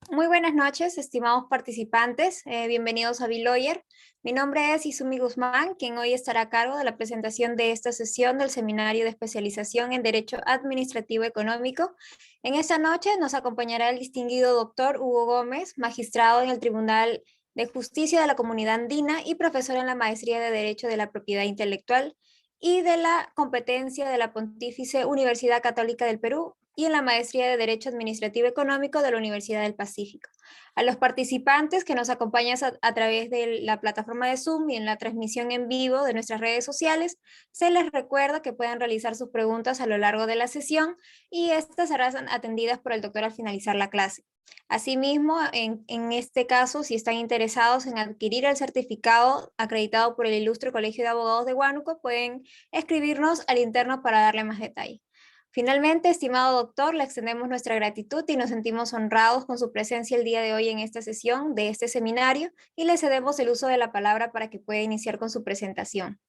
Muy buenas noches, estimados participantes. Bienvenidos a Biloyer. Mi nombre es Izumi Guzmán, quien hoy estará a cargo de la presentación de esta sesión del Seminario de Especialización en Derecho Administrativo Económico. En esta noche nos acompañará el distinguido doctor Hugo Gómez, magistrado en el Tribunal de Justicia de la Comunidad Andina y profesor en la Maestría de Derecho de la Propiedad Intelectual y de la Competencia de la Pontífice Universidad Católica del Perú y en la Maestría de Derecho Administrativo Económico de la Universidad del Pacífico. A los participantes que nos acompañan a través de la plataforma de Zoom y en la transmisión en vivo de nuestras redes sociales, se les recuerda que pueden realizar sus preguntas a lo largo de la sesión y estas serán atendidas por el doctor al finalizar la clase. Asimismo, en este caso, si están interesados en adquirir el certificado acreditado por el Ilustre Colegio de Abogados de Huánuco, pueden escribirnos al interno para darle más detalle. Finalmente, estimado doctor, le extendemos nuestra gratitud y nos sentimos honrados con su presencia el día de hoy en esta sesión de este seminario y le cedemos el uso de la palabra para que pueda iniciar con su presentación.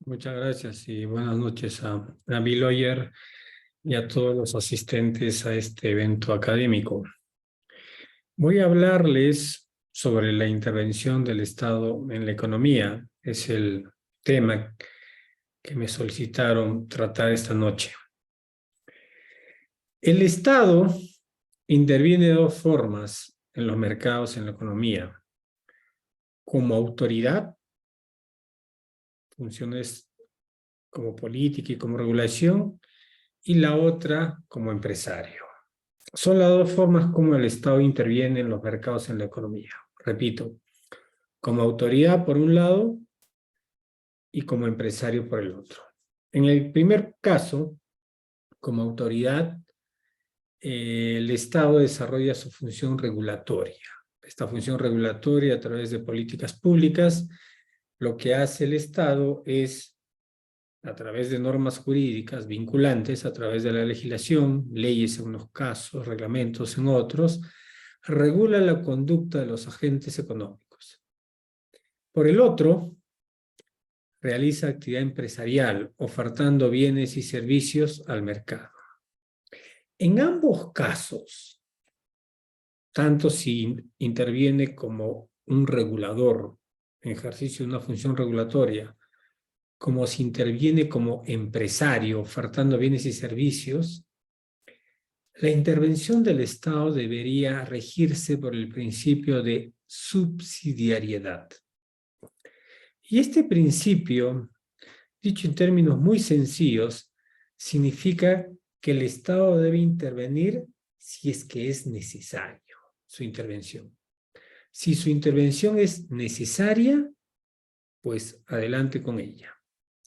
Muchas gracias y buenas noches a Biloyer y a todos los asistentes a este evento académico. Voy a hablarles sobre la intervención del Estado en la economía. Es el tema que me solicitaron tratar esta noche. El Estado interviene de dos formas en los mercados, en la economía. Como autoridad, funciones como política y como regulación, y la otra como empresario. Son las dos formas como el Estado interviene en los mercados, en la economía. Repito, como autoridad por un lado y como empresario por el otro. En el primer caso, como autoridad, el Estado desarrolla su función regulatoria. Esta función regulatoria a través de políticas públicas, lo que hace el Estado es, a través de normas jurídicas vinculantes, a través de la legislación, leyes en unos casos, reglamentos en otros, regula la conducta de los agentes económicos. Por el otro, realiza actividad empresarial, ofertando bienes y servicios al mercado. En ambos casos, tanto si interviene como un regulador en ejercicio de una función regulatoria, como si interviene como empresario ofertando bienes y servicios, la intervención del Estado debería regirse por el principio de subsidiariedad. Y este principio, dicho en términos muy sencillos, significa que el Estado debe intervenir si es que es necesario su intervención. Si su intervención es necesaria, pues adelante con ella.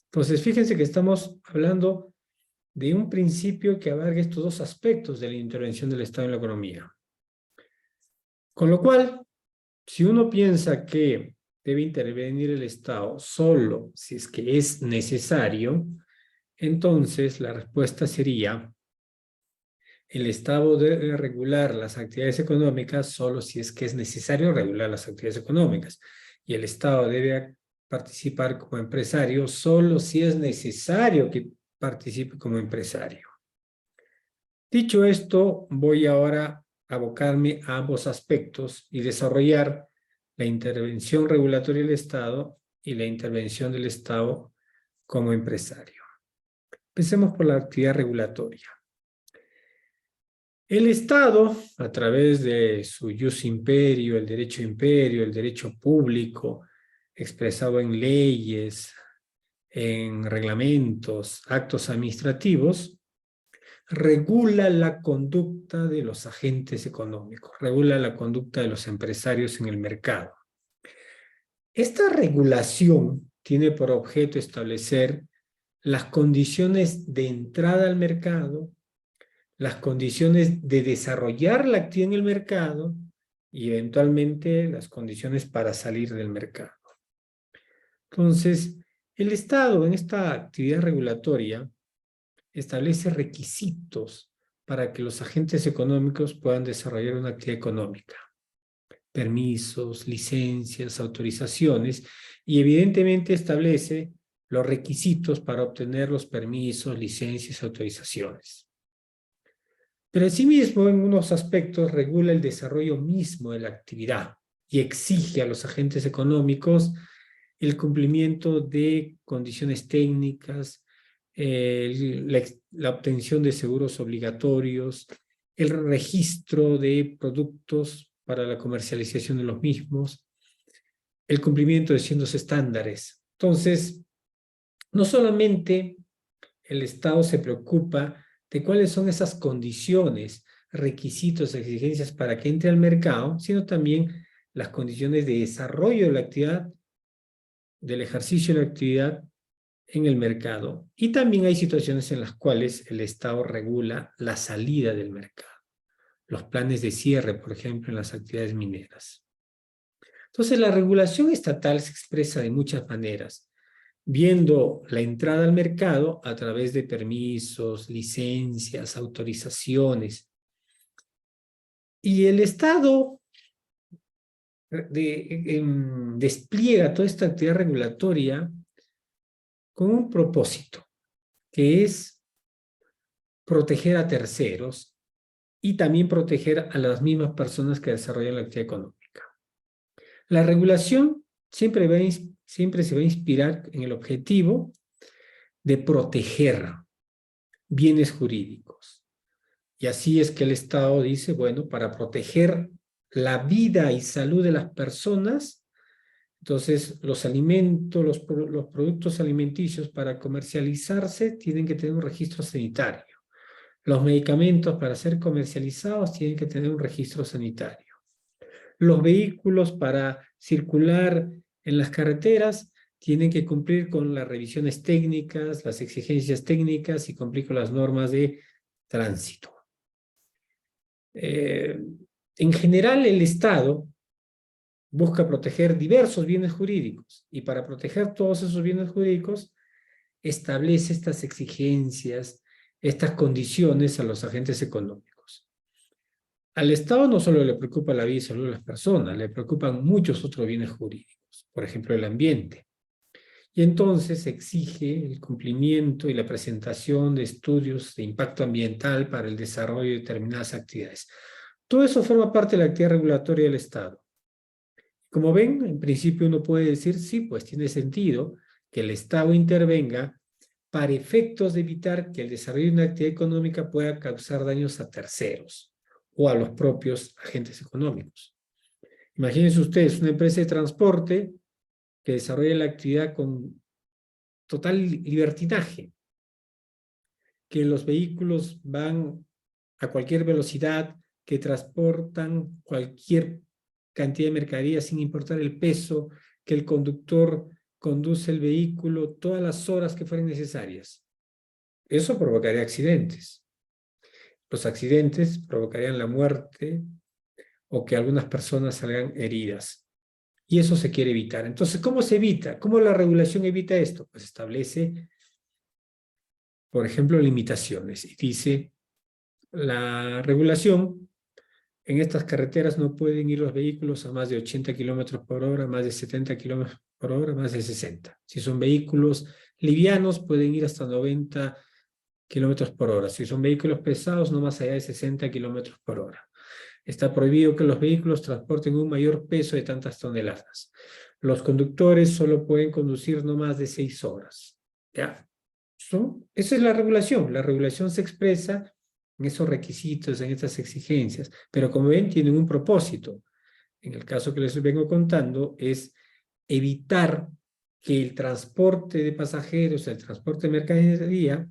Entonces, fíjense que estamos hablando de un principio que abarca estos dos aspectos de la intervención del Estado en la economía. Con lo cual, si uno piensa que debe intervenir el Estado solo si es que es necesario, entonces la respuesta sería: el Estado debe regular las actividades económicas solo si es que es necesario regular las actividades económicas. Y el Estado debe participar como empresario solo si es necesario que participe como empresario. Dicho esto, voy ahora a abocarme a ambos aspectos y desarrollar la intervención regulatoria del Estado y la intervención del Estado como empresario. Empecemos por la actividad regulatoria. El Estado, a través de su jus imperio, el derecho público, expresado en leyes, en reglamentos, actos administrativos, regula la conducta de los agentes económicos, regula la conducta de los empresarios en el mercado. Esta regulación tiene por objeto establecer las condiciones de entrada al mercado, las condiciones de desarrollar la actividad en el mercado y eventualmente las condiciones para salir del mercado. Entonces, el Estado en esta actividad regulatoria establece requisitos para que los agentes económicos puedan desarrollar una actividad económica. Permisos, licencias, autorizaciones, y evidentemente establece los requisitos para obtener los permisos, licencias, autorizaciones. Pero asimismo, en unos aspectos, regula el desarrollo mismo de la actividad y exige a los agentes económicos el cumplimiento de condiciones técnicas, la obtención de seguros obligatorios, el registro de productos para la comercialización de los mismos, el cumplimiento de ciertos estándares. Entonces, no solamente el Estado se preocupa de cuáles son esas condiciones, requisitos, exigencias para que entre al mercado, sino también las condiciones de desarrollo de la actividad, del ejercicio de la actividad en el mercado. Y también hay situaciones en las cuales el Estado regula la salida del mercado. Los planes de cierre, por ejemplo, en las actividades mineras. Entonces, la regulación estatal se expresa de muchas maneras, viendo la entrada al mercado a través de permisos, licencias, autorizaciones. Y el Estado despliega toda esta actividad regulatoria con un propósito, que es proteger a terceros y también proteger a las mismas personas que desarrollan la actividad económica. La regulación siempre se va a inspirar en el objetivo de proteger bienes jurídicos. Y así es que el Estado dice, bueno, para proteger la vida y salud de las personas, entonces los alimentos, los productos alimenticios para comercializarse tienen que tener un registro sanitario. Los medicamentos para ser comercializados tienen que tener un registro sanitario. Los vehículos para circular en las carreteras tienen que cumplir con las revisiones técnicas, las exigencias técnicas y cumplir con las normas de tránsito. En general, el Estado busca proteger diversos bienes jurídicos y para proteger todos esos bienes jurídicos establece estas exigencias, estas condiciones a los agentes económicos. Al Estado no solo le preocupa la vida y salud de las personas, le preocupan muchos otros bienes jurídicos, por ejemplo el ambiente. Y entonces exige el cumplimiento y la presentación de estudios de impacto ambiental para el desarrollo de determinadas actividades. Todo eso forma parte de la actividad regulatoria del Estado. Como ven, en principio uno puede decir, sí, pues tiene sentido que el Estado intervenga para efectos de evitar que el desarrollo de una actividad económica pueda causar daños a terceros o a los propios agentes económicos. Imagínense ustedes una empresa de transporte que desarrolla la actividad con total libertinaje, que los vehículos van a cualquier velocidad, que transportan cualquier cantidad de mercadería sin importar el peso, que el conductor conduce el vehículo todas las horas que fueran necesarias. Eso provocaría accidentes. Los accidentes provocarían la muerte o que algunas personas salgan heridas. Y eso se quiere evitar. Entonces, ¿cómo se evita? ¿Cómo la regulación evita esto? Pues establece, por ejemplo, limitaciones. Y dice, la regulación, en estas carreteras no pueden ir los vehículos a más de 80 kilómetros por hora, más de 70 kilómetros por hora, más de 60. Si son vehículos livianos, pueden ir hasta 90 kilómetros por hora. Si son vehículos pesados, no más allá de 60 kilómetros por hora. Está prohibido que los vehículos transporten un mayor peso de tantas toneladas. Los conductores solo pueden conducir no más de 6 horas. ¿Ya? Esa es la regulación. La regulación se expresa en esos requisitos, en estas exigencias. Pero como ven, tienen un propósito. En el caso que les vengo contando, es evitar que el transporte de pasajeros, el transporte de mercadería,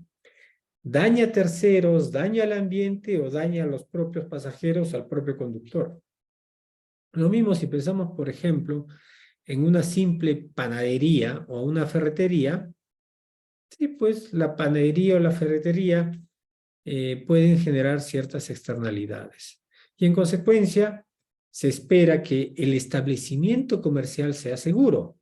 daña a terceros, daña al ambiente o daña a los propios pasajeros, al propio conductor. Lo mismo si pensamos, por ejemplo, en una simple panadería o una ferretería, sí, pues la panadería o la ferretería pueden generar ciertas externalidades. Y en consecuencia, se espera que el establecimiento comercial sea seguro.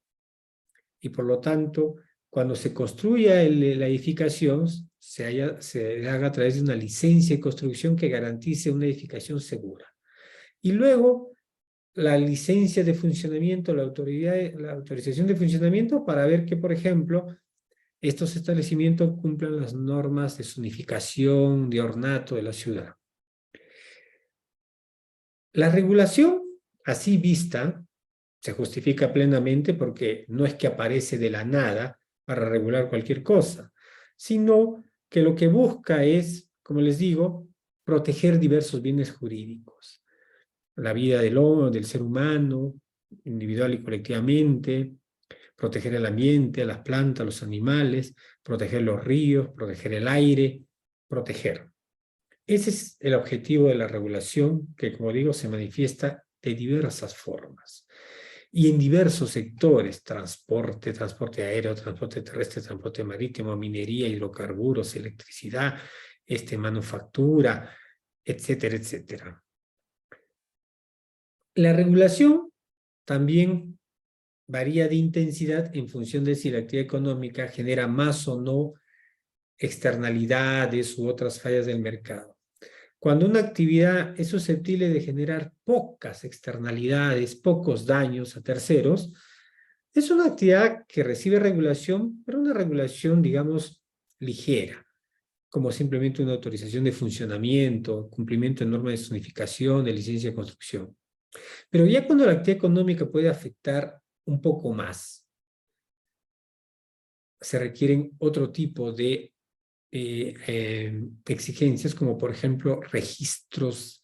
Y por lo tanto, cuando se construya la edificación, se haga a través de una licencia de construcción que garantice una edificación segura. Y luego, la licencia de funcionamiento, la autorización de funcionamiento para ver que, por ejemplo, estos establecimientos cumplan las normas de zonificación, de ornato de la ciudad. La regulación, así vista, se justifica plenamente porque no es que aparece de la nada para regular cualquier cosa, sino que lo que busca es, como les digo, proteger diversos bienes jurídicos. La vida del ser humano, individual y colectivamente, proteger el ambiente, a las plantas, los animales, proteger los ríos, proteger el aire, proteger. Ese es el objetivo de la regulación que, como digo, se manifiesta de diversas formas y en diversos sectores: transporte, transporte aéreo, transporte terrestre, transporte marítimo, minería, hidrocarburos, electricidad, manufactura, etcétera, etcétera. La regulación también varía de intensidad en función de si la actividad económica genera más o no externalidades u otras fallas del mercado. Cuando una actividad es susceptible de generar pocas externalidades, pocos daños a terceros, es una actividad que recibe regulación, pero una regulación, digamos, ligera, como simplemente una autorización de funcionamiento, cumplimiento de normas de zonificación, de licencia de construcción. Pero ya cuando la actividad económica puede afectar un poco más, se requieren otro tipo de exigencias, como por ejemplo registros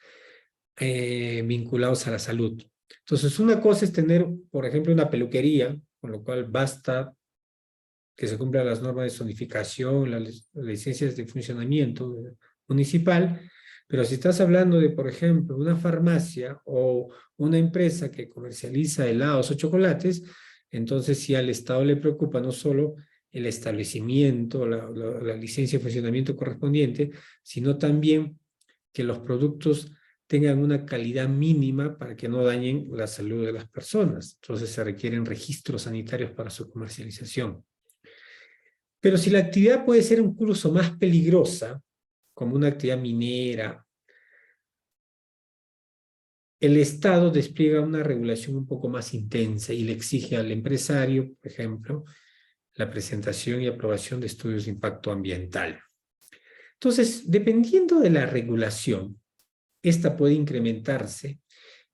vinculados a la salud. Entonces, una cosa es tener, por ejemplo, una peluquería, con lo cual basta que se cumplan las normas de zonificación, las licencias de funcionamiento municipal, pero si estás hablando de, por ejemplo, una farmacia o una empresa que comercializa helados o chocolates, entonces sí al Estado le preocupa no solo el establecimiento, la licencia de funcionamiento correspondiente, sino también que los productos tengan una calidad mínima para que no dañen la salud de las personas. Entonces se requieren registros sanitarios para su comercialización. Pero si la actividad puede ser incluso más peligrosa, como una actividad minera, el Estado despliega una regulación un poco más intensa y le exige al empresario, por ejemplo, la presentación y aprobación de estudios de impacto ambiental. Entonces, dependiendo de la regulación, esta puede incrementarse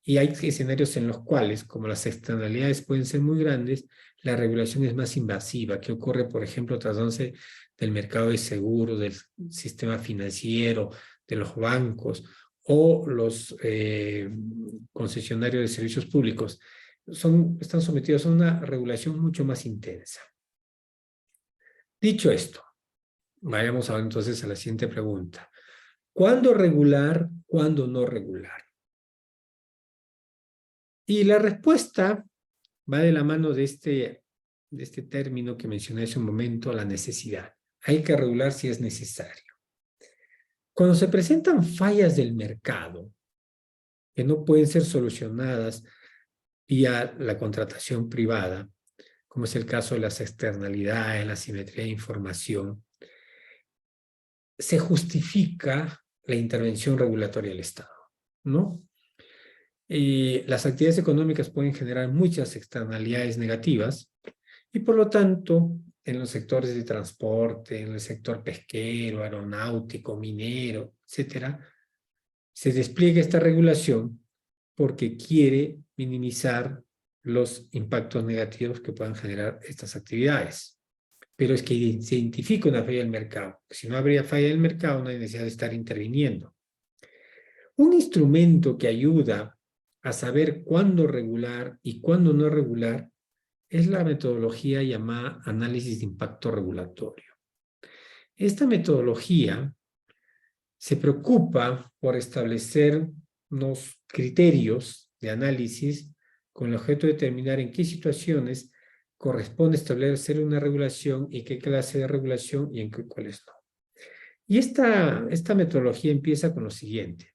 y hay escenarios en los cuales, como las externalidades pueden ser muy grandes, la regulación es más invasiva, que ocurre, por ejemplo, tratándose del mercado de seguros, del sistema financiero, de los bancos o los concesionarios de servicios públicos. Están sometidos a una regulación mucho más intensa. Dicho esto, vayamos ahora entonces a la siguiente pregunta. ¿Cuándo regular, cuándo no regular? Y la respuesta va de la mano de este término que mencioné hace un momento, la necesidad. Hay que regular si es necesario. Cuando se presentan fallas del mercado que no pueden ser solucionadas vía la contratación privada, como es el caso de las externalidades, la simetría de información, se justifica la intervención regulatoria del Estado, ¿no? Las actividades económicas pueden generar muchas externalidades negativas y por lo tanto en los sectores de transporte, en el sector pesquero, aeronáutico, minero, etcétera, se despliega esta regulación porque quiere minimizar los impactos negativos que puedan generar estas actividades. Pero es que se identifica una falla del mercado. Si no habría falla del mercado, no hay necesidad de estar interviniendo. Un instrumento que ayuda a saber cuándo regular y cuándo no regular es la metodología llamada análisis de impacto regulatorio. Esta metodología se preocupa por establecer unos criterios de análisis con el objeto de determinar en qué situaciones corresponde establecer una regulación y qué clase de regulación y en qué cuáles no. Y esta metodología empieza con lo siguiente.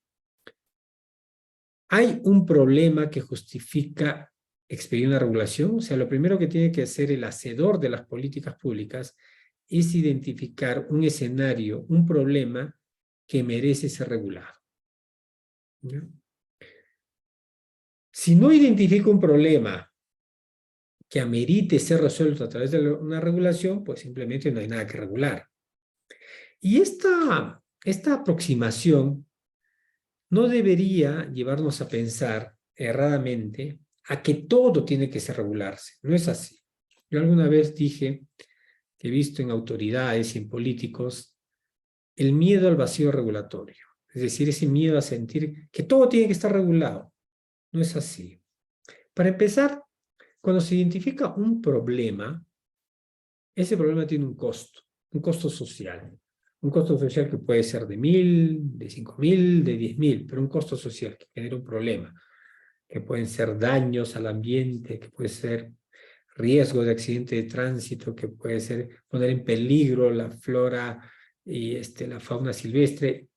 ¿Hay un problema que justifica expedir una regulación? O sea, lo primero que tiene que hacer el hacedor de las políticas públicas es identificar un escenario, un problema que merece ser regulado. ¿Ya? Si no identifica un problema que amerite ser resuelto a través de una regulación, pues simplemente no hay nada que regular. Y esta aproximación no debería llevarnos a pensar erradamente a que todo tiene que ser regularse. No es así. Yo alguna vez dije que he visto en autoridades y en políticos el miedo al vacío regulatorio. Es decir, ese miedo a sentir que todo tiene que estar regulado. No es así. Para empezar, cuando se identifica un problema, ese problema tiene un costo social. Un costo social que puede ser de 1.000, de 5.000, de 10.000, pero un costo social que genera un problema, que pueden ser daños al ambiente, que puede ser riesgo de accidente de tránsito, que puede ser poner en peligro la flora y la fauna silvestre,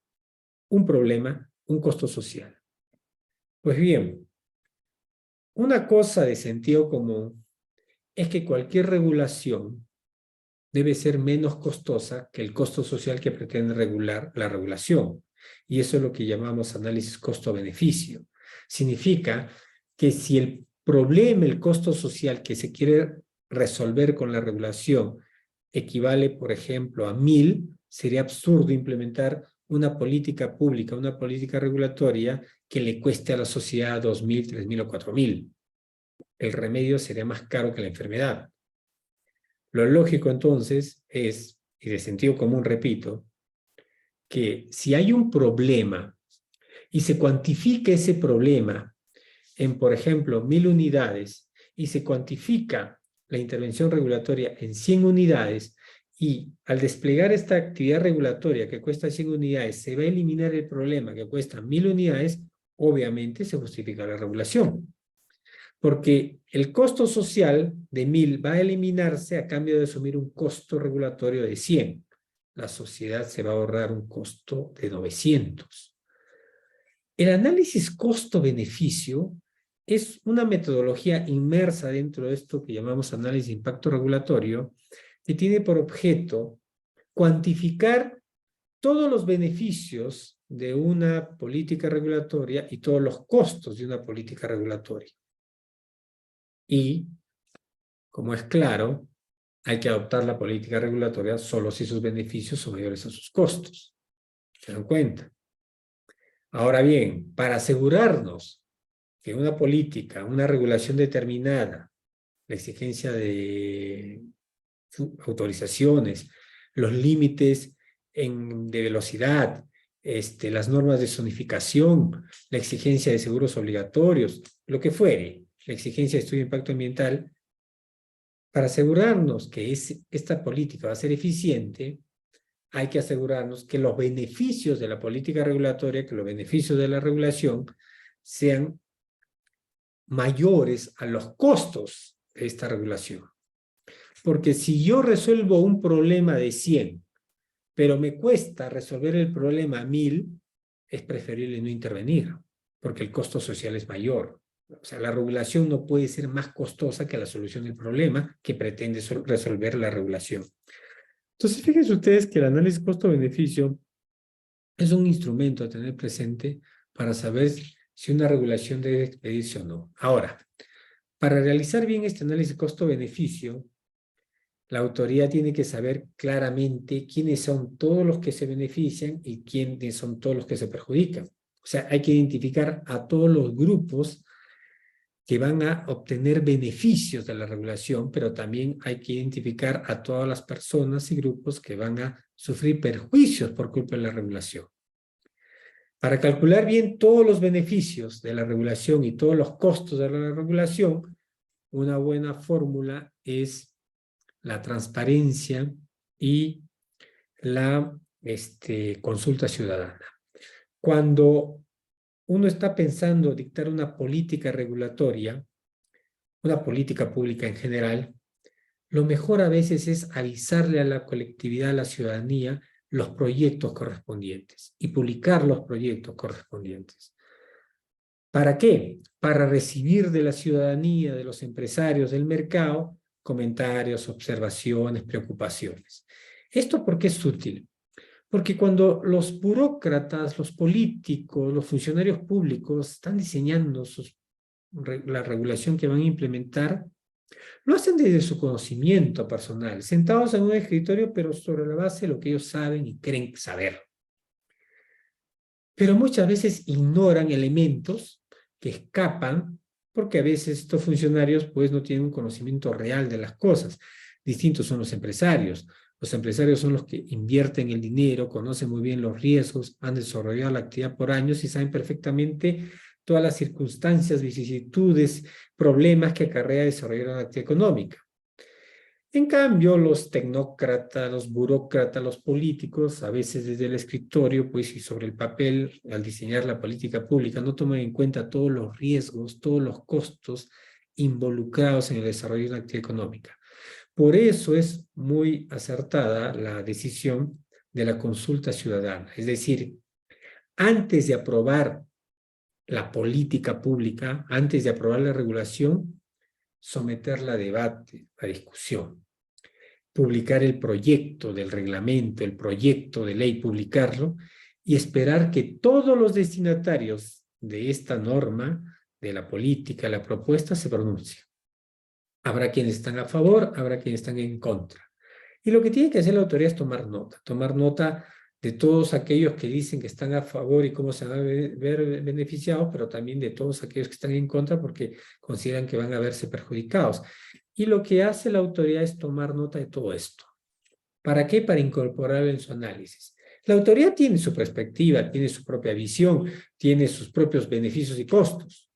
un problema, un costo social. Pues bien, una cosa de sentido común es que cualquier regulación debe ser menos costosa que el costo social que pretende regular la regulación. Y eso es lo que llamamos análisis costo-beneficio. Significa que si el problema, el costo social que se quiere resolver con la regulación equivale, por ejemplo, a 1.000, sería absurdo implementar una política pública, una política regulatoria que le cueste a la sociedad 2.000, 3.000 o 4.000. El remedio sería más caro que la enfermedad. Lo lógico entonces es, y de sentido común repito, que si hay un problema y se cuantifica ese problema en, por ejemplo, 1.000 unidades y se cuantifica la intervención regulatoria en 100 unidades y al desplegar esta actividad regulatoria que cuesta 100 unidades se va a eliminar el problema que cuesta 1.000 unidades, obviamente se justifica la regulación. Porque el costo social de 1.000 va a eliminarse a cambio de asumir un costo regulatorio de 100. La sociedad se va a ahorrar un costo de 900. El análisis costo-beneficio es una metodología inmersa dentro de esto que llamamos análisis de impacto regulatorio, que tiene por objeto cuantificar todos los beneficios de una política regulatoria y todos los costos de una política regulatoria. Y, como es claro, hay que adoptar la política regulatoria solo si sus beneficios son mayores a sus costos. ¿Se dan cuenta? Ahora bien, para asegurarnos que una política, una regulación determinada, la exigencia de autorizaciones, los límites de velocidad, las normas de zonificación, la exigencia de seguros obligatorios, lo que fuere, la exigencia de estudio de impacto ambiental, para asegurarnos que esta política va a ser eficiente, hay que asegurarnos que los beneficios de la política regulatoria, que los beneficios de la regulación sean mayores a los costos de esta regulación. Porque si yo resuelvo un problema de 100, pero me cuesta resolver el problema a 1.000, es preferible no intervenir, porque el costo social es mayor. O sea, la regulación no puede ser más costosa que la solución del problema que pretende resolver la regulación. Entonces, fíjense ustedes que el análisis costo-beneficio es un instrumento a tener presente para saber si una regulación debe expedirse o no. Ahora, para realizar bien este análisis costo-beneficio, la autoridad tiene que saber claramente quiénes son todos los que se benefician y quiénes son todos los que se perjudican. O sea, hay que identificar a todos los grupos que van a obtener beneficios de la regulación, pero también hay que identificar a todas las personas y grupos que van a sufrir perjuicios por culpa de la regulación. Para calcular bien todos los beneficios de la regulación y todos los costos de la regulación, una buena fórmula es la transparencia y la consulta ciudadana. Cuando uno está pensando dictar una política regulatoria, una política pública en general, lo mejor a veces es avisarle a la colectividad, a la ciudadanía, los proyectos correspondientes y publicar los proyectos correspondientes. ¿Para qué? Para recibir de la ciudadanía, de los empresarios, del mercado, comentarios, observaciones, preocupaciones. ¿Esto por qué es útil? Porque cuando los burócratas, los políticos, los funcionarios públicos están diseñando la regulación que van a implementar, lo hacen desde su conocimiento personal, sentados en un escritorio, pero sobre la base de lo que ellos saben y creen saber. pero muchas veces ignoran elementos que escapan, porque a veces estos funcionarios pues no tienen un conocimiento real de las cosas. Distintos son los empresarios. Los empresarios son los que invierten el dinero, conocen muy bien los riesgos, han desarrollado la actividad por años y saben perfectamente todas las circunstancias, vicisitudes, problemas que acarrea desarrollar una actividad económica. En cambio, los tecnócratas, los burócratas, los políticos, a veces desde el escritorio, pues y sobre el papel, al diseñar la política pública, no toman en cuenta todos los riesgos, todos los costos involucrados en el desarrollo de una actividad económica. Por eso es muy acertada la decisión de la consulta ciudadana. Es decir, antes de aprobar la política pública, antes de aprobar la regulación, someterla a debate, a discusión. Publicar el proyecto del reglamento, el proyecto de ley, publicarlo y esperar que todos los destinatarios de esta norma, de la política, la propuesta, se pronuncien. Habrá quienes están a favor, habrá quienes están en contra. Y lo que tiene que hacer la autoridad es tomar nota de todos aquellos que dicen que están a favor y cómo se van a ver beneficiados, pero también de todos aquellos que están en contra porque consideran que van a verse perjudicados. Y lo que hace la autoridad es tomar nota de todo esto. ¿Para qué? Para incorporarlo en su análisis. La autoridad tiene su perspectiva, tiene su propia visión, tiene sus propios beneficios y costos.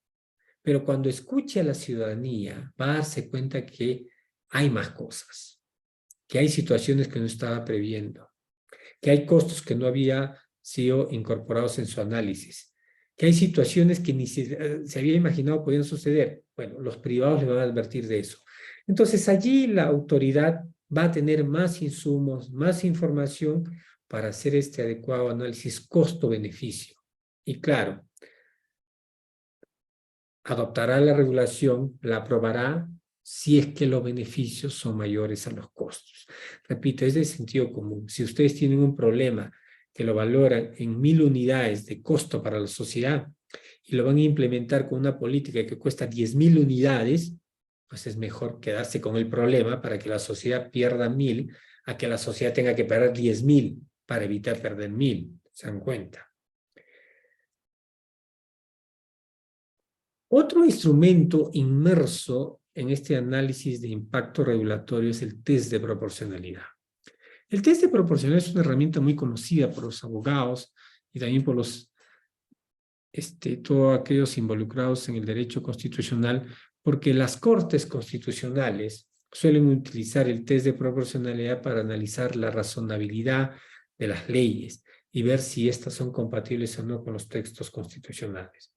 Pero cuando escuche a la ciudadanía, va a darse cuenta que hay más cosas, que hay situaciones que no estaba previendo, que hay costos que no había sido incorporados en su análisis, que hay situaciones que ni se había imaginado podían suceder. Bueno, los privados le van a advertir de eso. Entonces allí la autoridad va a tener más insumos, más información para hacer este adecuado análisis costo-beneficio. Y claro, adoptará la regulación, la aprobará si es que los beneficios son mayores a los costos. Repito, es de sentido común. Si ustedes tienen un problema que lo valoran en 1000 unidades de costo para la sociedad y lo van a implementar con una política que cuesta 10.000 unidades, pues es mejor quedarse con el problema para que la sociedad pierda 1000 a que la sociedad tenga que perder 10.000 para evitar perder 1000. ¿Se dan cuenta? Otro instrumento inmerso en este análisis de impacto regulatorio es el test de proporcionalidad. El test de proporcionalidad es una herramienta muy conocida por los abogados y también por todos aquellos involucrados en el derecho constitucional, porque las cortes constitucionales suelen utilizar el test de proporcionalidad para analizar la razonabilidad de las leyes y ver si éstas son compatibles o no con los textos constitucionales.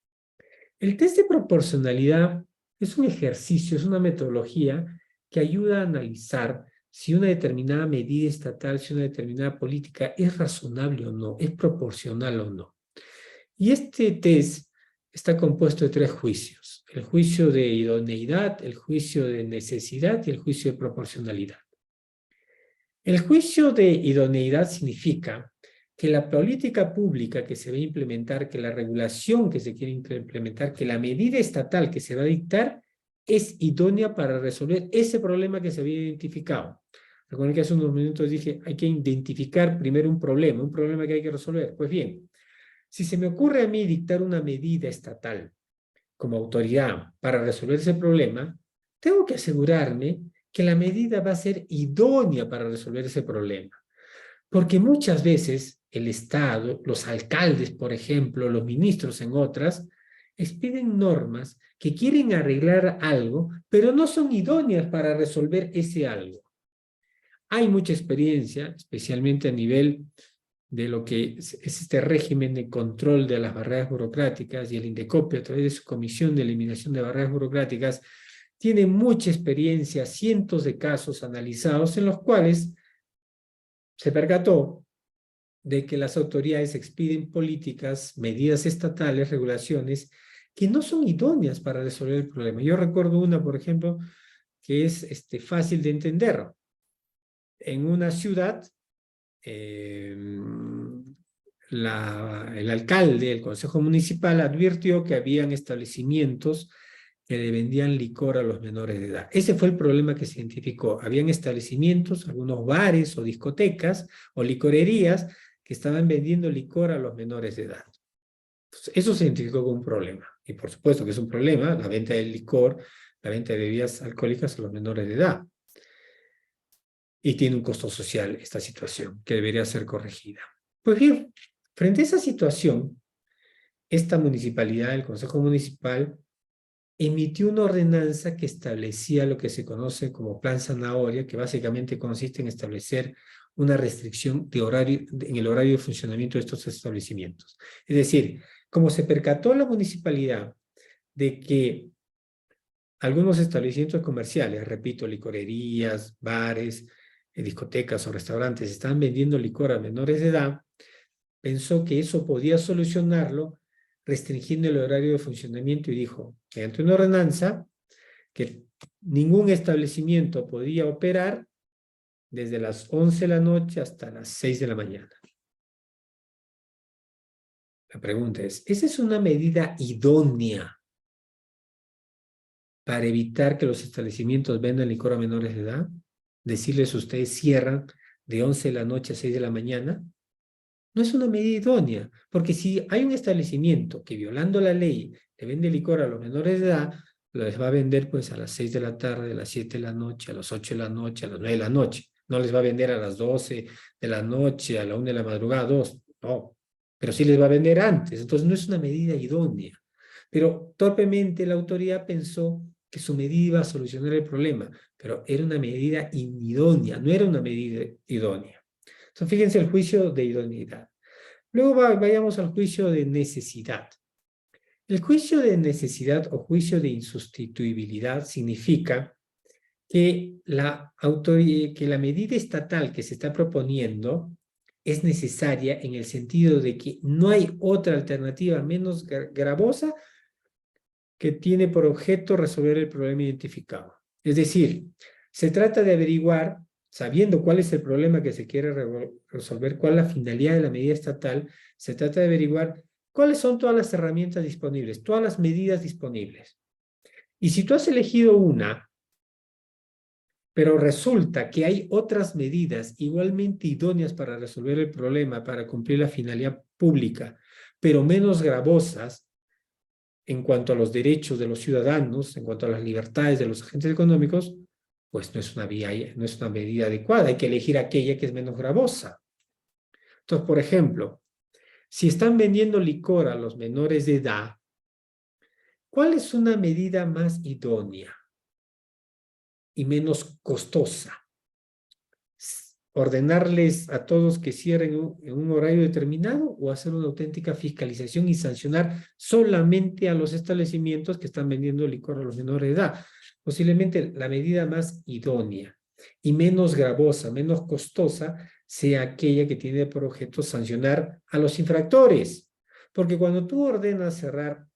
El test de proporcionalidad es un ejercicio, es una metodología que ayuda a analizar si una determinada medida estatal, si una determinada política es razonable o no, es proporcional o no. Y este test está compuesto de 3 juicios: el juicio de idoneidad, el juicio de necesidad y el juicio de proporcionalidad. El juicio de idoneidad significa que la política pública que se va a implementar, que la regulación que se quiere implementar, que la medida estatal que se va a dictar es idónea para resolver ese problema que se había identificado. Recuerden que hace unos minutos dije, hay que identificar primero un problema que hay que resolver. Pues bien, si se me ocurre a mí dictar una medida estatal como autoridad para resolver ese problema, tengo que asegurarme que la medida va a ser idónea para resolver ese problema. Porque muchas veces el Estado, los alcaldes, por ejemplo, los ministros en otras, expiden normas que quieren arreglar algo, pero no son idóneas para resolver ese algo. Hay mucha experiencia, especialmente a nivel de lo que es este régimen de control de las barreras burocráticas, y el INDECOPI, a través de su Comisión de Eliminación de Barreras Burocráticas, tiene mucha experiencia, cientos de casos analizados en los cuales se percató de que las autoridades expiden políticas, medidas estatales, regulaciones, que no son idóneas para resolver el problema. Yo recuerdo una, por ejemplo, que es fácil de entender. En una ciudad, el alcalde, el consejo municipal advirtió que habían establecimientos que le vendían licor a los menores de edad. Ese fue el problema que se identificó. Habían establecimientos, algunos bares o discotecas o licorerías que estaban vendiendo licor a los menores de edad. Entonces, eso se identificó como un problema. Y por supuesto que es un problema la venta del licor, la venta de bebidas alcohólicas a los menores de edad. Y tiene un costo social esta situación que debería ser corregida. Pues bien, frente a esa situación, esta municipalidad, el Consejo Municipal, emitió una ordenanza que establecía lo que se conoce como Plan Zanahoria, que básicamente consiste en establecer una restricción de horario, en el horario de funcionamiento de estos establecimientos. Es decir, como se percató la municipalidad de que algunos establecimientos comerciales, repito, licorerías, bares, discotecas o restaurantes, estaban vendiendo licor a menores de edad, pensó que eso podía solucionarlo restringiendo el horario de funcionamiento y dijo, mediante una ordenanza, que ningún establecimiento podía operar desde las 11 de la noche hasta las 6 de la mañana. La pregunta es, ¿esa es una medida idónea para evitar que los establecimientos vendan licor a menores de edad? Decirles ustedes cierran de 11 de la noche a 6 de la mañana. No es una medida idónea, porque si hay un establecimiento que violando la ley le vende licor a los menores de edad, les va a vender pues a las 6 de la tarde, a las 7 de la noche, a las 8 de la noche, a las 9 de la noche. No les va a vender a las 12 de la noche, a la 1 de la madrugada, 2, no. Pero sí les va a vender antes, entonces no es una medida idónea. Pero torpemente la autoridad pensó que su medida iba a solucionar el problema, pero era una medida inidónea, no era una medida idónea. Entonces, fíjense el juicio de idoneidad. Luego vayamos al juicio de necesidad. El juicio de necesidad o juicio de insustituibilidad significa que que la medida estatal que se está proponiendo es necesaria en el sentido de que no hay otra alternativa menos gravosa que tiene por objeto resolver el problema identificado. Es decir, se trata de averiguar, sabiendo cuál es el problema que se quiere resolver, cuál es la finalidad de la medida estatal, se trata de averiguar cuáles son todas las herramientas disponibles, todas las medidas disponibles. Y si tú has elegido una, pero resulta que hay otras medidas igualmente idóneas para resolver el problema, para cumplir la finalidad pública, pero menos gravosas, en cuanto a los derechos de los ciudadanos, en cuanto a las libertades de los agentes económicos, pues no es una medida adecuada. Hay que elegir aquella que es menos gravosa. Entonces, por ejemplo, si están vendiendo licor a los menores de edad, ¿cuál es una medida más idónea y menos costosa? ¿Ordenarles a todos que cierren en un horario determinado o hacer una auténtica fiscalización y sancionar solamente a los establecimientos que están vendiendo licor a los menores de edad? Posiblemente la medida más idónea y menos gravosa, menos costosa, sea aquella que tiene por objeto sancionar a los infractores. Porque cuando tú ordenas cerrar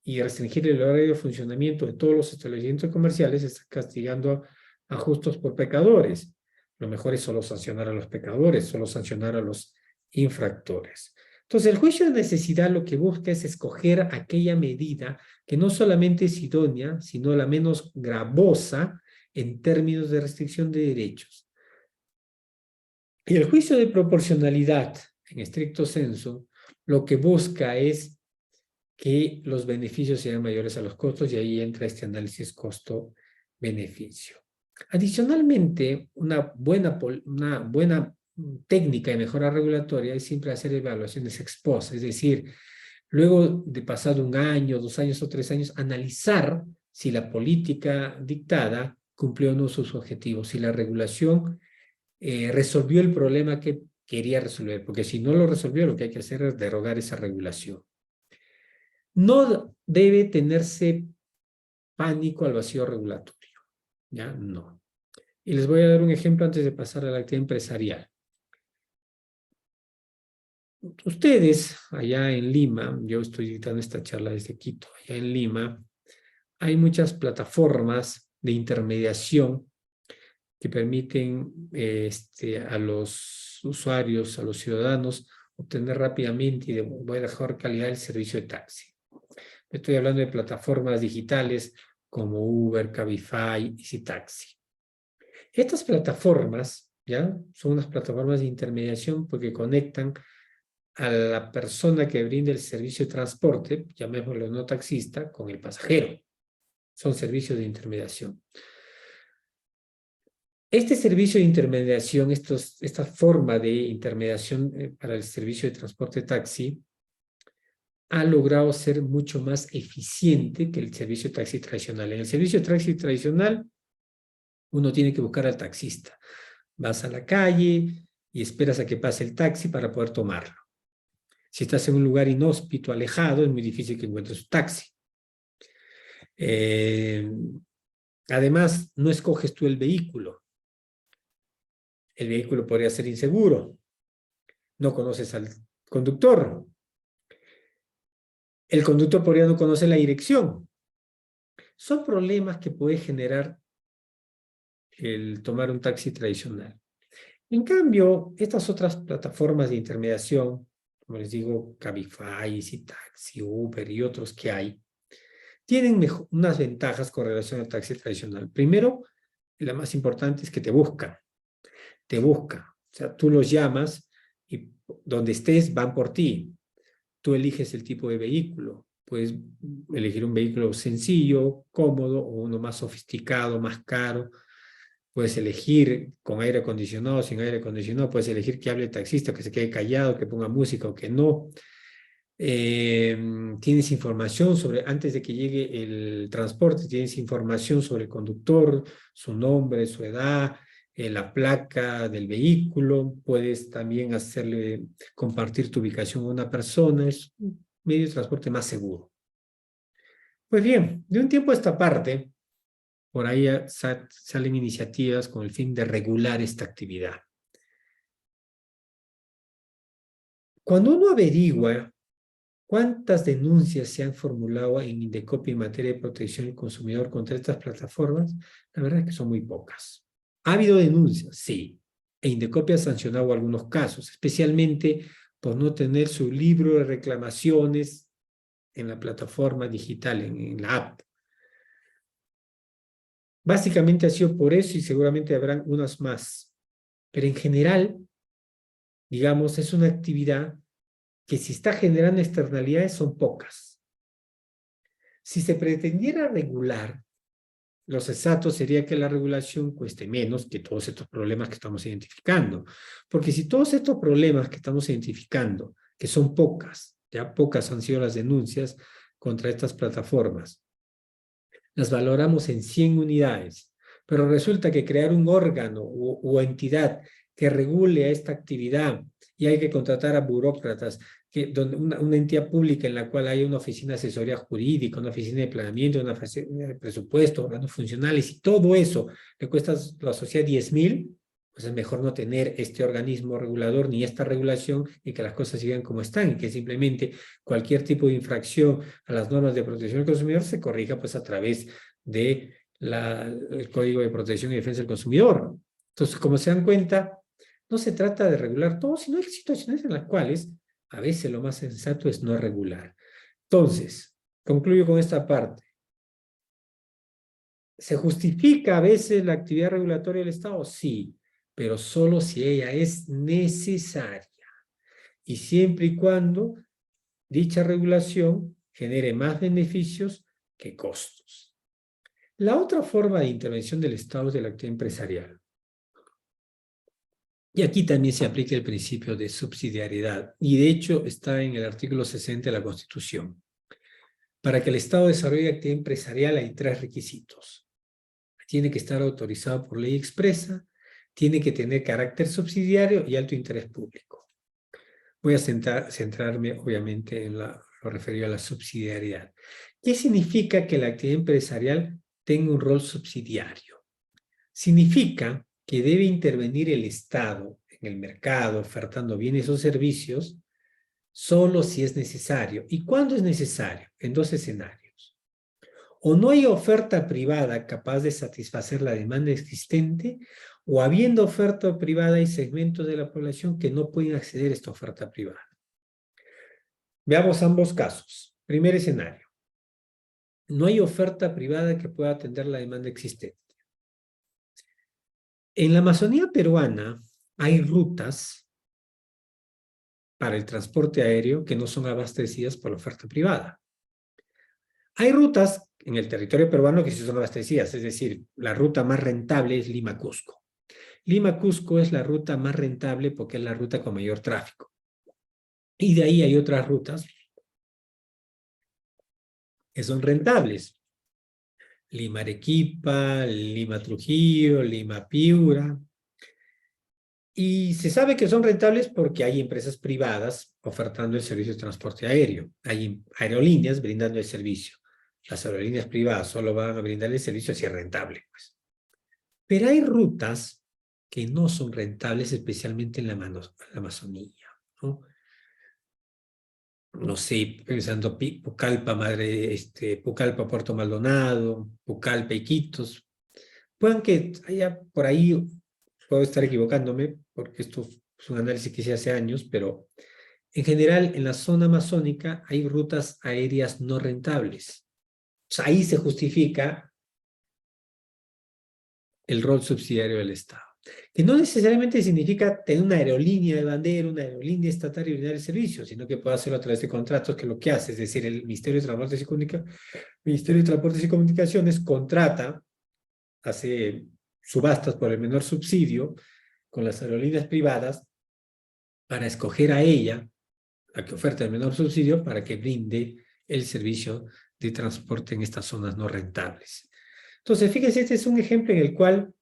y restringir el horario de funcionamiento de todos los establecimientos comerciales, estás castigando a justos por pecadores. Lo mejor es solo sancionar a los pecadores, solo sancionar a los infractores. Entonces, el juicio de necesidad lo que busca es escoger aquella medida que no solamente es idónea, sino la menos gravosa en términos de restricción de derechos. Y el juicio de proporcionalidad, en estricto senso, lo que busca es que los beneficios sean mayores a los costos, y ahí entra este análisis costo-beneficio. Adicionalmente, una buena técnica de mejora regulatoria es siempre hacer evaluaciones ex post, es decir, luego de pasado 1 año, 2 años o 3 años, analizar si la política dictada cumplió o no sus objetivos, si la regulación resolvió el problema que quería resolver, porque si no lo resolvió, lo que hay que hacer es derogar esa regulación. No debe tenerse pánico al vacío regulatorio. ¿Ya? No. Y les voy a dar un ejemplo antes de pasar a la actividad empresarial. Ustedes, allá en Lima, yo estoy dictando esta charla desde Quito, allá en Lima, hay muchas plataformas de intermediación que permiten a los usuarios, a los ciudadanos, obtener rápidamente y de mejor calidad el servicio de taxi. Estoy hablando de plataformas digitales como Uber, Cabify, EasyTaxi. Estas plataformas, ¿ya? Son unas plataformas de intermediación porque conectan a la persona que brinda el servicio de transporte, llamémoslo no taxista, con el pasajero. Son servicios de intermediación. Este servicio de intermediación, esta forma de intermediación para el servicio de transporte taxi, ha logrado ser mucho más eficiente que el servicio de taxi tradicional. En el servicio de taxi tradicional, uno tiene que buscar al taxista. Vas a la calle y esperas a que pase el taxi para poder tomarlo. Si estás en un lugar inhóspito, alejado, es muy difícil que encuentres un taxi. Además, no escoges tú el vehículo. El vehículo podría ser inseguro. No conoces al conductor. El conductor podría no conocer la dirección. Son problemas que puede generar el tomar un taxi tradicional. En cambio, estas otras plataformas de intermediación, como les digo, Cabify, EasyTaxi, Uber y otros que hay, tienen unas ventajas con relación al taxi tradicional. Primero, la más importante es que te buscan. Te buscan. O sea, tú los llamas y donde estés van por ti. Tú eliges el tipo de vehículo. Puedes elegir un vehículo sencillo, cómodo, o uno más sofisticado, más caro. Puedes elegir con aire acondicionado, sin aire acondicionado. Puedes elegir que hable el taxista, que se quede callado, que ponga música o que no. Tienes información sobre, antes de que llegue el transporte, tienes información sobre el conductor, su nombre, su edad, la placa del vehículo. Puedes también hacerle compartir tu ubicación a una persona. Es un medio de transporte más seguro. Pues bien, de un tiempo a esta parte, por ahí salen iniciativas con el fin de regular esta actividad. Cuando uno averigua ¿cuántas denuncias se han formulado en Indecopy en materia de protección del consumidor contra estas plataformas? La verdad es que son muy pocas. ¿Ha habido denuncias? Sí. E Indecopy ha sancionado algunos casos, especialmente por no tener su libro de reclamaciones en la plataforma digital, en la app. Básicamente ha sido por eso y seguramente habrán unas más. Pero en general, digamos, es una actividad que si está generando externalidades son pocas. Si se pretendiera regular, lo sensato sería que la regulación cueste menos que todos estos problemas que estamos identificando. Porque si todos estos problemas que estamos identificando, que son pocas, ya pocas han sido las denuncias contra estas plataformas, las valoramos en 100 unidades, pero resulta que crear un órgano o entidad que regule a esta actividad y hay que contratar a burócratas, donde una entidad pública en la cual hay una oficina de asesoría jurídica, una oficina de planeamiento, una oficina de presupuesto, órganos funcionales y todo eso le cuesta a la sociedad 10.000, pues es mejor no tener este organismo regulador ni esta regulación y que las cosas sigan como están y que simplemente cualquier tipo de infracción a las normas de protección del consumidor se corrija pues a través de el Código de Protección y Defensa del Consumidor. Entonces, como se dan cuenta, no se trata de regular todo, sino hay situaciones en las cuales a veces lo más sensato es no regular. Entonces, concluyo con esta parte. ¿Se justifica a veces la actividad regulatoria del Estado? Sí, pero solo si ella es necesaria y siempre y cuando dicha regulación genere más beneficios que costos. La otra forma de intervención del Estado es de la actividad empresarial. Y aquí también se aplica el principio de subsidiariedad, y de hecho está en el artículo 60 de la Constitución. Para que el Estado desarrolle actividad empresarial hay 3 requisitos. Tiene que estar autorizado por ley expresa, tiene que tener carácter subsidiario y alto interés público. Voy a centrarme obviamente en lo referido a la subsidiariedad. ¿Qué significa que la actividad empresarial tenga un rol subsidiario? Significa que debe intervenir el Estado en el mercado ofertando bienes o servicios solo si es necesario. ¿Y cuándo es necesario? En 2 escenarios. O no hay oferta privada capaz de satisfacer la demanda existente, o habiendo oferta privada hay segmentos de la población que no pueden acceder a esta oferta privada. Veamos ambos casos. Primer escenario. No hay oferta privada que pueda atender la demanda existente. En la Amazonía peruana hay rutas para el transporte aéreo que no son abastecidas por la oferta privada. Hay rutas en el territorio peruano que sí son abastecidas, es decir, la ruta más rentable es Lima-Cusco. Lima-Cusco es la ruta más rentable porque es la ruta con mayor tráfico. Y de ahí hay otras rutas que son rentables. Lima-Arequipa, Lima-Trujillo, Lima-Piura. Y se sabe que son rentables porque hay empresas privadas ofertando el servicio de transporte aéreo. Hay aerolíneas brindando el servicio. Las aerolíneas privadas solo van a brindar el servicio si es rentable, pues. Pero hay rutas que no son rentables, especialmente en la Amazonía, ¿no? No sé, pensando Pucallpa, Pucallpa, Puerto Maldonado, Pucallpa, Iquitos. Puedan que haya por ahí, puedo estar equivocándome, porque esto es un análisis que hice hace años, pero en general en la zona amazónica hay rutas aéreas no rentables. O sea, ahí se justifica el rol subsidiario del Estado. Que no necesariamente significa tener una aerolínea de bandera, una aerolínea estatal y brindar el servicio, sino que puede hacerlo a través de contratos, que lo que hace, es decir, el Ministerio de Transportes y Comunicaciones contrata, hace subastas por el menor subsidio con las aerolíneas privadas para escoger a ella, la que oferta el menor subsidio, para que brinde el servicio de transporte en estas zonas no rentables. Entonces, fíjense, este es un ejemplo en el cual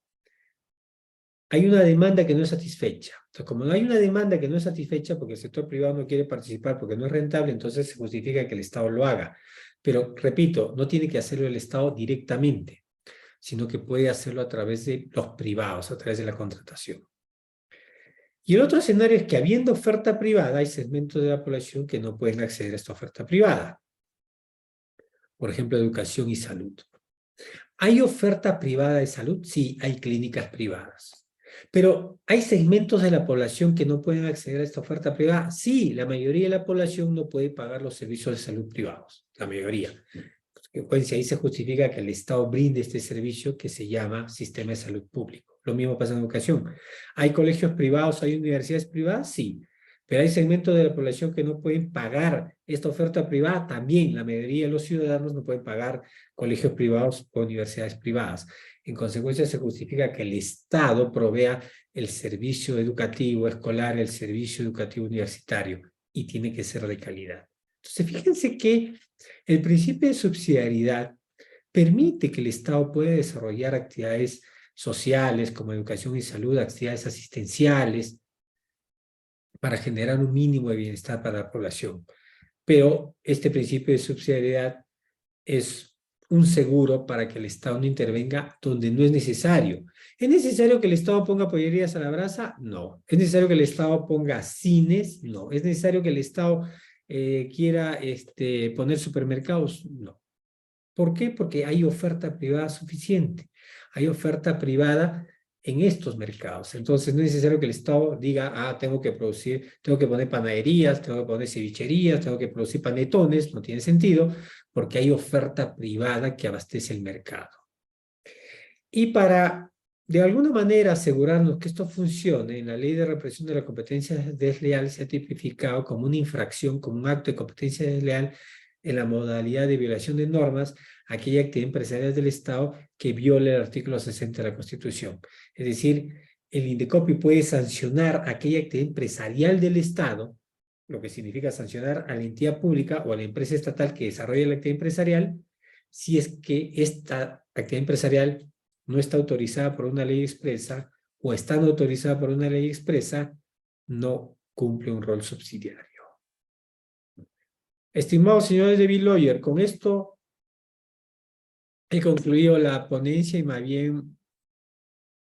hay una demanda que no es satisfecha. Entonces, como no hay una demanda que no es satisfecha porque el sector privado no quiere participar porque no es rentable, entonces se justifica que el Estado lo haga. Pero, repito, no tiene que hacerlo el Estado directamente, sino que puede hacerlo a través de los privados, a través de la contratación. Y el otro escenario es que habiendo oferta privada, hay segmentos de la población que no pueden acceder a esta oferta privada. Por ejemplo, educación y salud. ¿Hay oferta privada de salud? Sí, hay clínicas privadas. Pero ¿hay segmentos de la población que no pueden acceder a esta oferta privada? Sí, la mayoría de la población no puede pagar los servicios de salud privados, la mayoría. Pues ahí se justifica que el Estado brinde este servicio que se llama sistema de salud público. Lo mismo pasa en educación. ¿Hay colegios privados, hay universidades privadas? Sí. Pero hay segmentos de la población que no pueden pagar esta oferta privada también. La mayoría de los ciudadanos no pueden pagar colegios privados o universidades privadas. En consecuencia, se justifica que el Estado provea el servicio educativo escolar, el servicio educativo universitario, y tiene que ser de calidad. Entonces, fíjense que el principio de subsidiariedad permite que el Estado pueda desarrollar actividades sociales como educación y salud, actividades asistenciales, para generar un mínimo de bienestar para la población. Pero este principio de subsidiariedad es un seguro para que el Estado no intervenga donde no es necesario. ¿Es necesario que el Estado ponga pollerías a la brasa? No. ¿Es necesario que el Estado ponga cines? No. ¿Es necesario que el Estado quiera poner supermercados? No. ¿Por qué? Porque hay oferta privada suficiente. Hay oferta privada en estos mercados. Entonces no es necesario que el Estado diga, tengo que producir, tengo que poner panaderías, tengo que poner cevicherías, tengo que producir panetones. No tiene sentido porque hay oferta privada que abastece el mercado. Y para, de alguna manera, asegurarnos que esto funcione, en la Ley de Represión de la Competencia Desleal se ha tipificado como una infracción, como un acto de competencia desleal en la modalidad de violación de normas, aquella actividad empresarial del Estado que viole el artículo 60 de la Constitución. Es decir, el INDECOPI puede sancionar aquella actividad empresarial del Estado, lo que significa sancionar a la entidad pública o a la empresa estatal que desarrolla la actividad empresarial, si es que esta actividad empresarial no está autorizada por una ley expresa o estando autorizada por una ley expresa, no cumple un rol subsidiario. Estimados señores de Bill-Lawyer, con esto he concluido la ponencia y más bien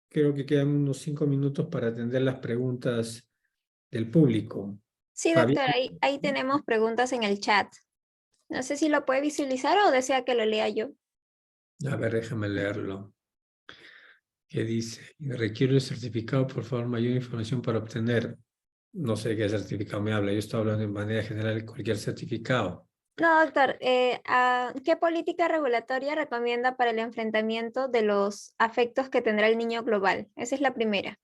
creo que quedan unos 5 minutos para atender las preguntas del público. Sí, Fabián. doctor, ahí tenemos preguntas en el chat. No sé si lo puede visualizar o desea que lo lea yo. A ver, déjame leerlo. ¿Qué dice? Requiere el certificado, por favor, mayor información para obtener. No sé qué certificado me habla. Yo estoy hablando de manera general de cualquier certificado. No, doctor, ¿qué política regulatoria recomienda para el enfrentamiento de los afectos que tendrá el niño global? Esa es la primera,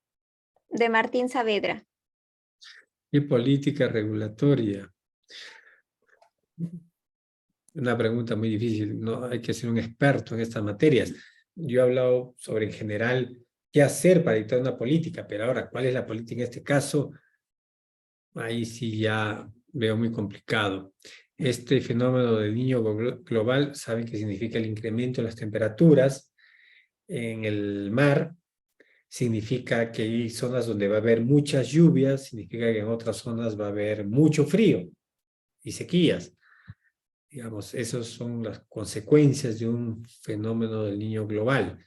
de Martín Saavedra. ¿Qué política regulatoria? Una pregunta muy difícil, no hay que ser un experto en estas materias. Yo he hablado sobre en general qué hacer para dictar una política, pero ahora, ¿cuál es la política en este caso? Ahí sí ya veo muy complicado. Este fenómeno del niño global, saben que significa el incremento de las temperaturas en el mar, significa que hay zonas donde va a haber muchas lluvias, significa que en otras zonas va a haber mucho frío y sequías. Digamos, esas son las consecuencias de un fenómeno del niño global.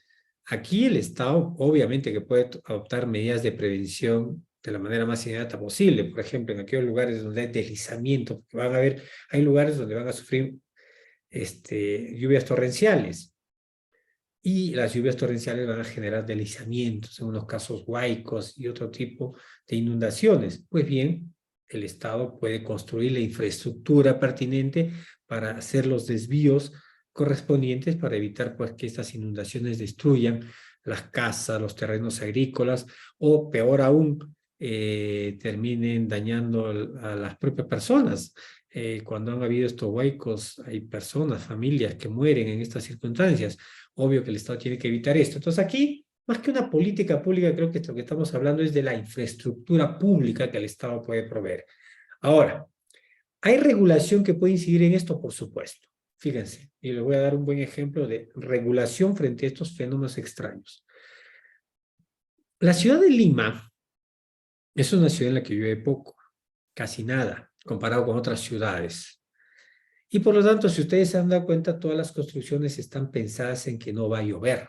Aquí el Estado, obviamente, que puede adoptar medidas de prevención de la manera más inmediata posible. Por ejemplo, en aquellos lugares donde hay deslizamiento, porque van a haber, hay lugares donde van a sufrir lluvias torrenciales. Y las lluvias torrenciales van a generar deslizamientos, en unos casos huaicos y otro tipo de inundaciones. Pues bien, el Estado puede construir la infraestructura pertinente para hacer los desvíos correspondientes para evitar pues, que estas inundaciones destruyan las casas, los terrenos agrícolas o peor aún, terminen dañando a las propias personas. Cuando han habido estos huaicos, hay personas, familias que mueren en estas circunstancias. Obvio que el Estado tiene que evitar esto. Entonces aquí, más que una política pública, creo que esto que estamos hablando es de la infraestructura pública que el Estado puede proveer. Ahora, ¿hay regulación que puede incidir en esto? Por supuesto. Fíjense, y les voy a dar un buen ejemplo de regulación frente a estos fenómenos extraños. La ciudad de Lima es una ciudad en la que llueve poco, casi nada, comparado con otras ciudades. Y por lo tanto, si ustedes se han dado cuenta, todas las construcciones están pensadas en que no va a llover.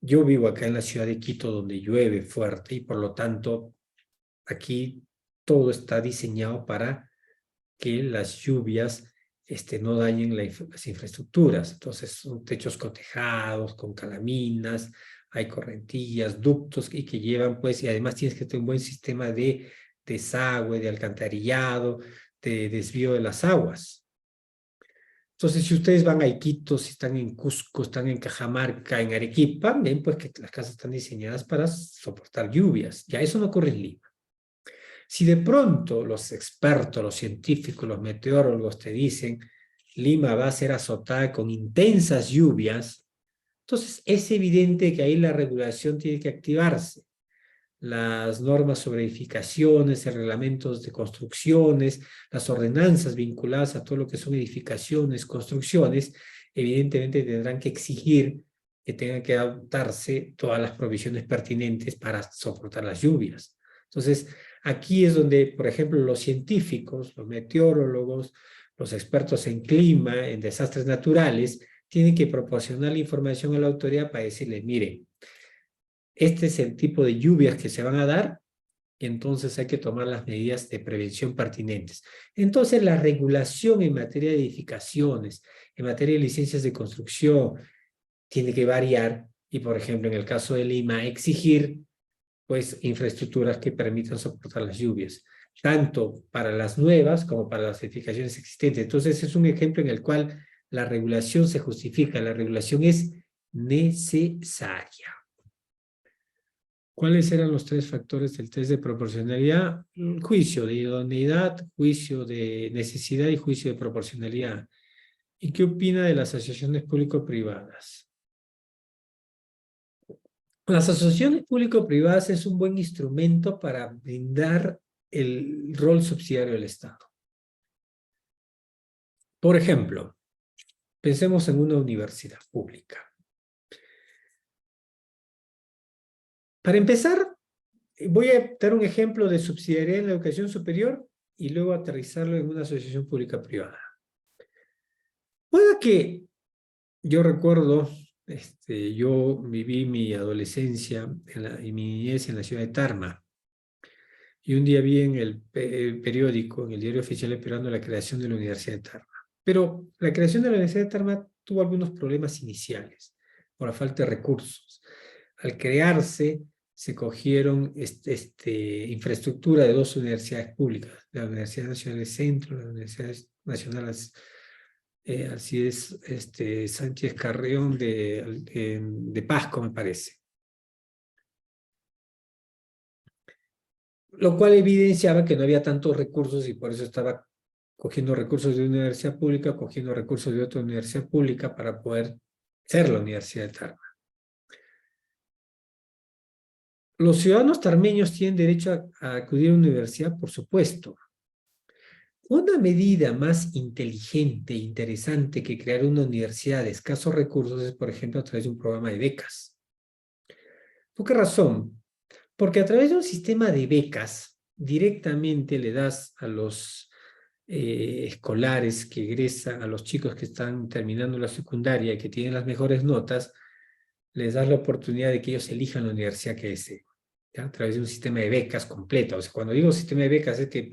Yo vivo acá en la ciudad de Quito, donde llueve fuerte y por lo tanto aquí todo está diseñado para que las lluvias no dañen las infraestructuras. Entonces son techos cotejados, con calaminas, hay correntillas, ductos y que llevan pues, y además tienes que tener un buen sistema de desagüe, de alcantarillado, de desvío de las aguas. Entonces, si ustedes van a Iquitos, si están en Cusco, están en Cajamarca, en Arequipa, ven pues que las casas están diseñadas para soportar lluvias. Ya eso no ocurre en Lima. Si de pronto los expertos, los científicos, los meteorólogos te dicen Lima va a ser azotada con intensas lluvias, entonces es evidente que ahí la regulación tiene que activarse. Las normas sobre edificaciones, reglamentos de construcciones, las ordenanzas vinculadas a todo lo que son edificaciones, construcciones, evidentemente tendrán que exigir que tengan que adoptarse todas las provisiones pertinentes para soportar las lluvias. Entonces, aquí es donde, por ejemplo, los científicos, los meteorólogos, los expertos en clima, en desastres naturales, tienen que proporcionar la información a la autoridad para decirle, mire, este es el tipo de lluvias que se van a dar, entonces hay que tomar las medidas de prevención pertinentes. Entonces la regulación en materia de edificaciones, en materia de licencias de construcción, tiene que variar y, por ejemplo, en el caso de Lima, exigir pues infraestructuras que permitan soportar las lluvias, tanto para las nuevas como para las edificaciones existentes. Entonces es un ejemplo en el cual la regulación se justifica, la regulación es necesaria. ¿Cuáles eran los tres factores del test de proporcionalidad? Juicio de idoneidad, juicio de necesidad y juicio de proporcionalidad. ¿Y qué opina de las asociaciones público-privadas? Las asociaciones público-privadas es un buen instrumento para brindar el rol subsidiario del Estado. Por ejemplo, pensemos en una universidad pública. Para empezar, voy a dar un ejemplo de subsidiariedad en la educación superior y luego aterrizarlo en una asociación pública-privada. Puede que yo recuerdo, yo viví mi adolescencia y mi niñez en la ciudad de Tarma. Y un día vi en el periódico, en el diario oficial del peruano, la creación de la Universidad de Tarma. Pero la creación de la Universidad de Tarma tuvo algunos problemas iniciales por la falta de recursos. Al crearse, se cogieron infraestructura de dos universidades públicas, la Universidad Nacional del Centro, la Universidad Nacional Alcides Sánchez Carrión de Pasco, me parece. lo cual evidenciaba que no había tantos recursos y por eso estaba cogiendo recursos de una universidad pública, cogiendo recursos de otra universidad pública para poder ser la Universidad de Tarma. Los ciudadanos tarmeños tienen derecho a acudir a una universidad, por supuesto. Una medida más inteligente e interesante que crear una universidad de escasos recursos es, por ejemplo, a través de un programa de becas. ¿Por qué razón? Porque a través de un sistema de becas, directamente le das a los escolares que egresan, a los chicos que están terminando la secundaria y que tienen las mejores notas, les das la oportunidad de que ellos elijan la universidad que deseen, ¿ya? A través de un sistema de becas completo. O sea, cuando digo sistema de becas es que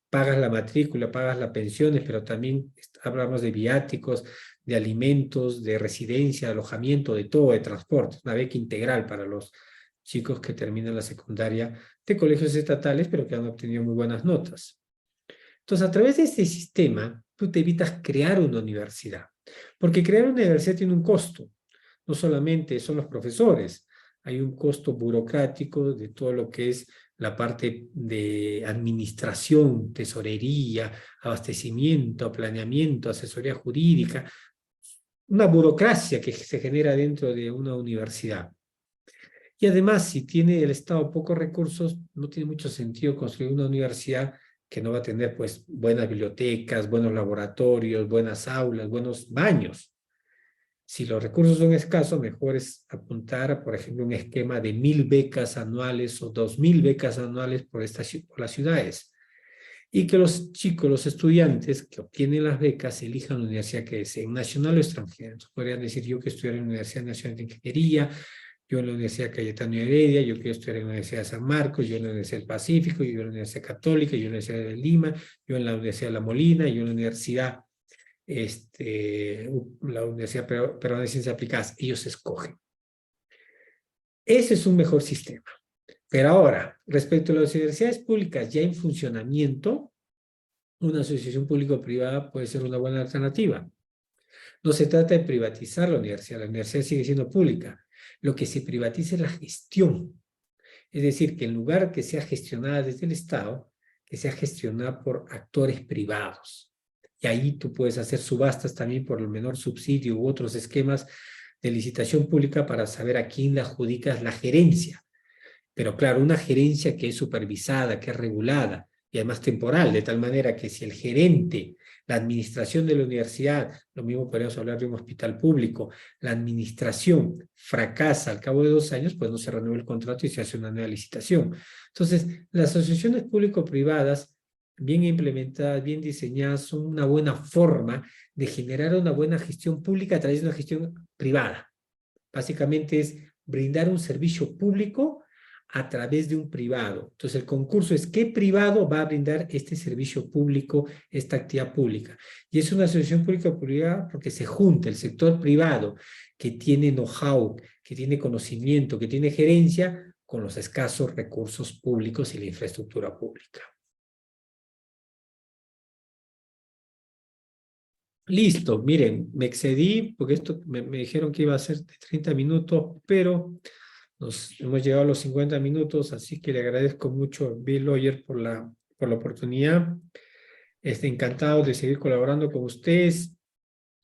pagas la matrícula, pagas las pensiones, pero también hablamos de viáticos, de alimentos, de residencia, de alojamiento, de todo, de transporte. Una beca integral para los chicos que terminan la secundaria de colegios estatales, pero que han obtenido muy buenas notas. Entonces, a través de este sistema, tú te evitas crear una universidad, porque crear una universidad tiene un costo. No solamente son los profesores, hay un costo burocrático de todo lo que es la parte de administración, tesorería, abastecimiento, planeamiento, asesoría jurídica, una burocracia que se genera dentro de una universidad. Y además, si tiene el Estado pocos recursos, no tiene mucho sentido construir una universidad que no va a tener pues buenas bibliotecas, buenos laboratorios, buenas aulas, buenos baños. Si los recursos son escasos, mejor es apuntar, por ejemplo, un esquema de 1000 becas anuales o 2000 becas anuales por las ciudades. Y que los chicos, los estudiantes que obtienen las becas elijan la universidad que deseen, nacional o extranjera. Entonces, podrían decir yo que estudiar en la Universidad Nacional de Ingeniería, yo en la Universidad Cayetano Heredia, yo quiero estudiar en la Universidad de San Marcos, yo en la Universidad del Pacífico, yo en la Universidad Católica, yo en la Universidad de Lima, yo en la Universidad de La Molina, yo en la Universidad la Universidad Peruana de Ciencias Aplicadas. Ellos escogen. Ese es un mejor sistema. Pero ahora, respecto a las universidades públicas ya en funcionamiento, una asociación público-privada puede ser una buena alternativa. No se trata de privatizar la universidad sigue siendo pública. Lo que se privatiza es la gestión. Es decir, que en lugar que sea gestionada desde el Estado, que sea gestionada por actores privados. Y ahí tú puedes hacer subastas también por el menor subsidio u otros esquemas de licitación pública para saber a quién le adjudicas la gerencia. Pero claro, una gerencia que es supervisada, que es regulada y además temporal, de tal manera que si el gerente, la administración de la universidad, lo mismo podríamos hablar de un hospital público, la administración fracasa al cabo de 2 años, pues no se renueva el contrato y se hace una nueva licitación. Entonces, las asociaciones público-privadas, bien implementadas, bien diseñadas, son una buena forma de generar una buena gestión pública a través de una gestión privada. Básicamente es brindar un servicio público a través de un privado. Entonces el concurso es qué privado va a brindar este servicio público, esta actividad pública. Y es una asociación pública-privada porque se junta el sector privado que tiene know-how, que tiene conocimiento, que tiene gerencia, con los escasos recursos públicos y la infraestructura pública. Listo, miren, me excedí porque esto me dijeron que iba a ser de 30 minutos, pero hemos llegado a los 50 minutos, así que le agradezco mucho a Bill Lawyer por la oportunidad. Encantado de seguir colaborando con ustedes.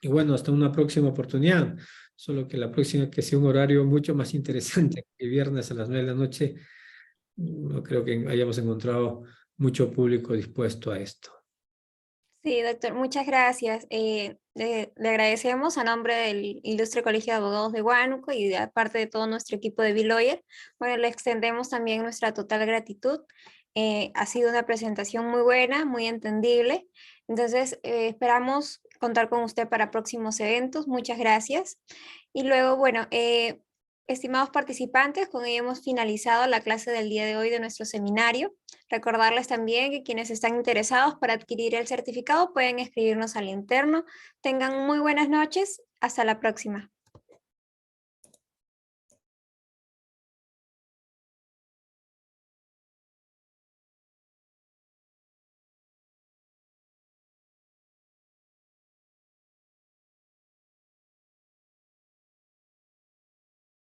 Y bueno, hasta una próxima oportunidad. Solo que la próxima que sea un horario mucho más interesante que viernes a las 9 de la noche. No creo que hayamos encontrado mucho público dispuesto a esto. Sí, doctor, muchas gracias. Le agradecemos a nombre del Ilustre Colegio de Abogados de Huánuco y de aparte de todo nuestro equipo de Bill. Bueno, le extendemos también nuestra total gratitud. Ha sido una presentación muy buena, muy entendible. Entonces, esperamos contar con usted para próximos eventos. Muchas gracias. Y luego, bueno, estimados participantes, con ello hemos finalizado la clase del día de hoy de nuestro seminario. Recordarles también que quienes están interesados para adquirir el certificado pueden escribirnos al interno. Tengan muy buenas noches. Hasta la próxima.